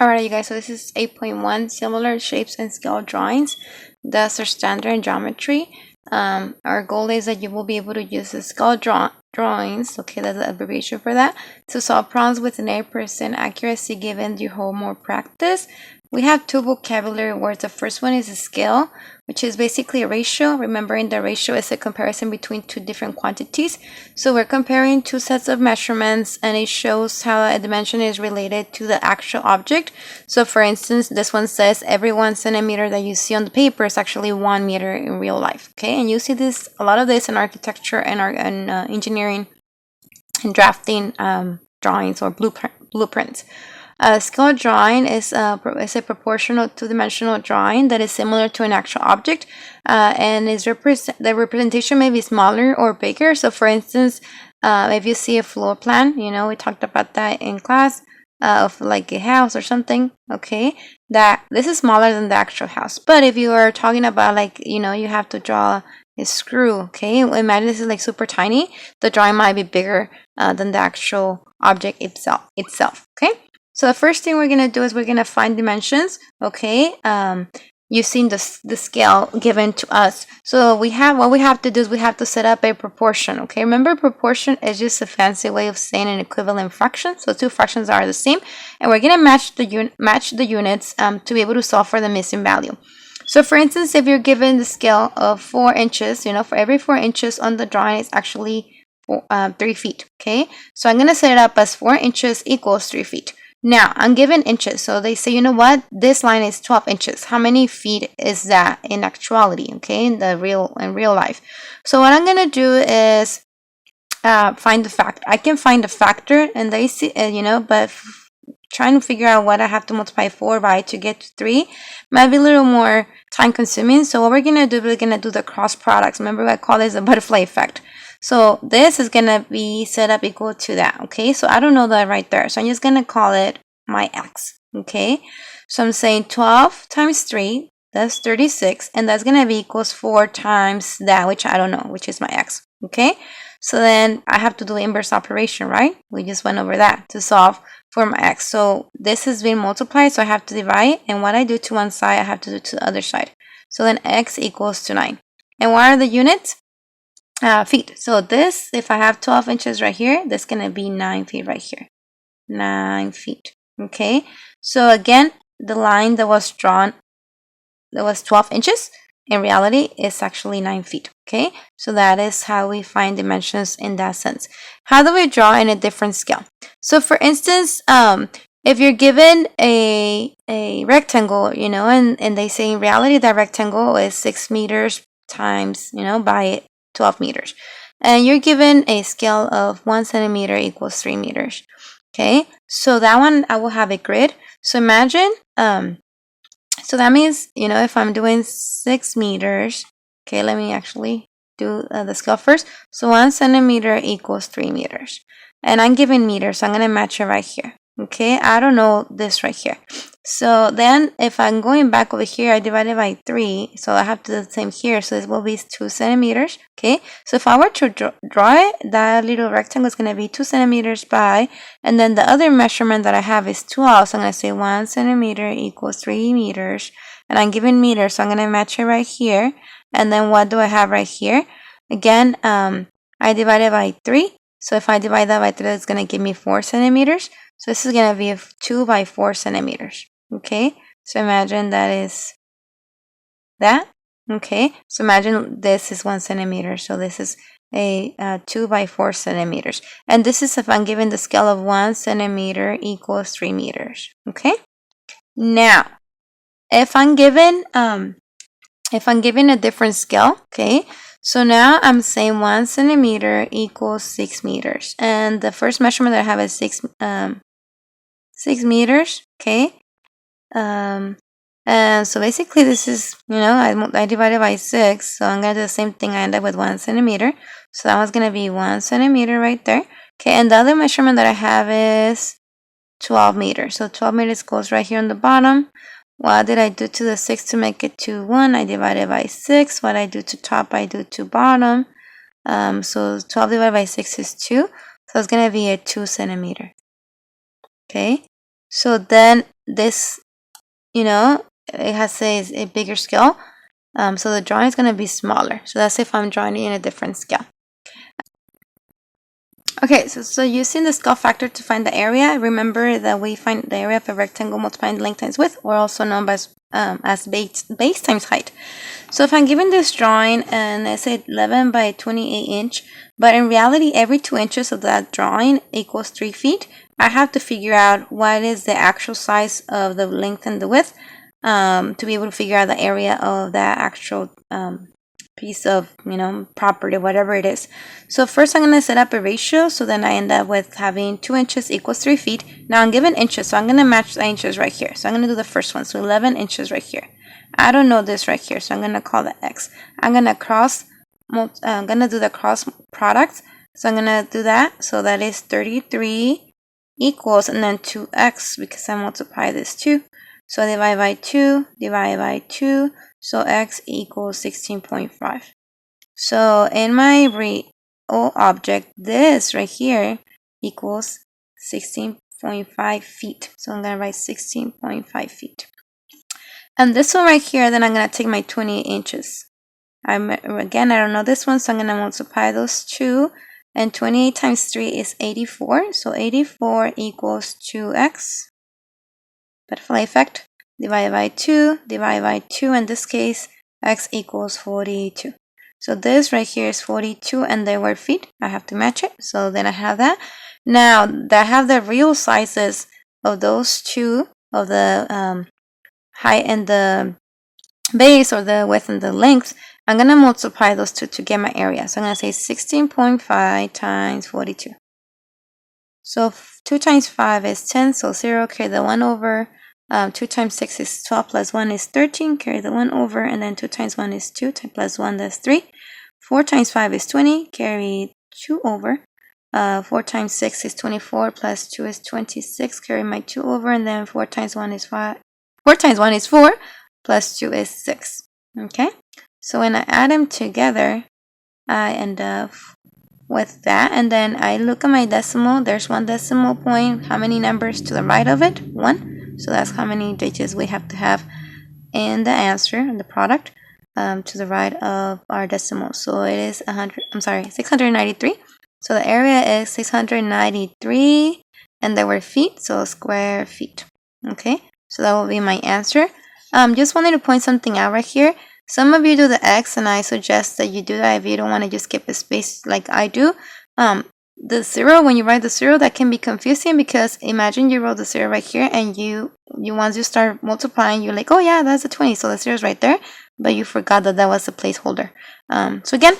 Alright, you guys, so this is 8.1, similar shapes and scale drawings. That's our standard in geometry. Our goal is that you will be able to use the scale drawings, okay, that's the abbreviation for that, to solve problems with an 8% accuracy given your homework practice. We have two vocabulary words. The first one is a scale, which is basically a ratio. Remembering the ratio is a comparison between two different quantities. So we're comparing two sets of measurements, and it shows how a dimension is related to the actual object. So for instance, this one says every 1 centimeter that you see on the paper is actually 1 meter in real life. Okay, and you see this, a lot of this in architecture and engineering and drafting drawings or blueprints. A scale drawing is a proportional two-dimensional drawing that is similar to an actual object, and the representation may be smaller or bigger. So for instance, if you see a floor plan, you know, we talked about that in class, of like a house or something, okay, that this is smaller than the actual house. But if you are talking about, like, you know, you have to draw a screw, okay, imagine this is like super tiny, the drawing might be bigger than the actual object itself, okay. So the first thing we're going to do is we're going to find dimensions, okay, using the scale given to us. So what we have to do is we have to set up a proportion, okay. Remember, proportion is just a fancy way of saying an equivalent fraction. So two fractions are the same, and we're going to match the units to be able to solve for the missing value. So for instance, if you're given the scale of 4 inches, you know, for every 4 inches on the drawing, it's actually 3 feet, okay. So I'm going to set it up as 4 inches equals 3 feet. Now, I'm given inches, so they say, you know what, this line is 12 inches. How many feet is that in actuality, okay, in real life? So what I'm going to do is find the factor. I can find the factor, and they see, you know, but trying to figure out what I have to multiply 4 by to get to 3 might be a little more time consuming. So what we're going to do, we're going to do the cross products. Remember, I call this the butterfly effect. So this is going to be set up equal to that, okay? So I don't know that right there. So I'm just going to call it my x, okay? So I'm saying 12 times 3, that's 36, and that's going to be equals 4 times that, which I don't know, which is my x, okay? So then I have to do the inverse operation, right? We just went over that to solve for my x. So this has been multiplied, so I have to divide, and what I do to one side, I have to do to the other side. So then x equals to 9. And what are the units? Feet. So this, if I have 12 inches right here, that's going to be 9 feet right here. 9 feet. Okay. So again, the line that was drawn, that was 12 inches, in reality, it's actually 9 feet. Okay. So that is how we find dimensions in that sense. How do we draw in a different scale? So for instance, if you're given a rectangle, you know, and they say in reality that rectangle is 6 meters times, you know, by 12 meters, and you're given a scale of 1 centimeter equals 3 meters. Okay, so that one I will have a grid. So imagine, so that means, you know, if I'm doing 6 meters, okay, let me actually do the scale first. So 1 centimeter equals 3 meters, and I'm given meters, so I'm going to match it right here. Okay, I don't know this right here. So then if I'm going back over here, I divided by 3, so I have to do the same here. So this will be 2 centimeters. Okay, so if I were to draw it, that little rectangle is going to be 2 centimeters by, and then the other measurement that I have is 12. So I'm going to say 1 centimeter equals 3 meters, and I'm given meters, so I'm going to match it right here. And then what do I have right here? Again, I divided by 3. So if I divide that by 3, it's going to give me 4 centimeters. So this is going to be 2 by 4 centimeters. Okay, so imagine that is that. Okay, so imagine this is 1 centimeter. So this is a 2 by 4 centimeters. And this is if I'm given the scale of 1 centimeter equals 3 meters. Okay, now if I'm given a different scale, okay, so now I'm saying 1 centimeter equals 6 meters, and the first measurement that I have is 6 meters. Okay, and so basically this is, you know, I divided by 6, so I'm gonna do the same thing. I end up with 1 centimeter, so that one's gonna be 1 centimeter right there. Okay, and the other measurement that I have is 12 meters. So 12 meters goes right here on the bottom. What did I do to the 6 to make it to 1? I divided by 6. What I do to top, I do to bottom. So 12 divided by 6 is 2. So it's going to be a 2 centimeter. Okay. So then this, you know, it has a bigger scale. So the drawing is going to be smaller. So that's if I'm drawing it in a different scale. Okay, so using the scale factor to find the area, remember that we find the area of a rectangle multiplying the length times width, or also known as base times height. So if I'm given this drawing and I say 11 by 28 inch, but in reality every 2 inches of that drawing equals 3 feet, I have to figure out what is the actual size of the length and the width to be able to figure out the area of that actual piece of, property, whatever it is. So first I'm going to set up a ratio, so then I end up with having 2 inches equals 3 feet. Now I'm given inches, so I'm going to match the inches right here. So I'm going to do the first one, so 11 inches right here. I don't know this right here, so I'm going to call that x. I'm going to do the cross product, so I'm going to do that. So that is 33 equals, and then 2x, because I multiply this 2. So divide by 2, divide by 2, so x equals 16.5. So in my real object, this right here equals 16.5 feet. So I'm going to write 16.5 feet. And this one right here, then I'm going to take my 28 inches. Again, I don't know this one, so I'm going to multiply those two. And 28 times 3 is 84. So 84 equals 2x. Butterfly effect. Divided by 2, divided by 2. In this case, x equals 42. So this right here is 42, and they were feet. I have to match it. So then I have that. Now that I have the real sizes of those two, of the height and the base, or the width and the length, I'm going to multiply those two to get my area. So I'm going to say 16.5 times 42. So 2 times 5 is 10, so 0, carry the 1 over. 2 times 6 is 12, plus 1 is 13, carry the 1 over, and then 2 times 1 is 2, plus 1, that's 3. 4 times 5 is 20, carry 2 over. 4 times 6 is 24, plus 2 is 26, carry my 2 over, and then 4 times 1 is 5. 4 times 1 is 4, plus 2 is 6. Okay, so when I add them together, I end up with that, and then I look at my decimal. There's one decimal point. How many numbers to the right of it? 1. So that's how many digits we have to have in the answer, in the product, to the right of our decimal. So it is 693. So the area is 693, and there were feet, so square feet. Okay, so that will be my answer. Just wanted to point something out right here. Some of you do the X, and I suggest that you do that if you don't want to just skip a space like I do. The 0, when you write the 0, that can be confusing, because imagine you wrote the 0 right here, and you once you start multiplying, you're like, oh yeah, that's a 20, so the 0 is right there, but you forgot that was a placeholder. So again,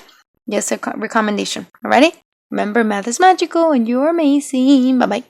just a recommendation. Alrighty, remember, math is magical, and you're amazing. Bye bye.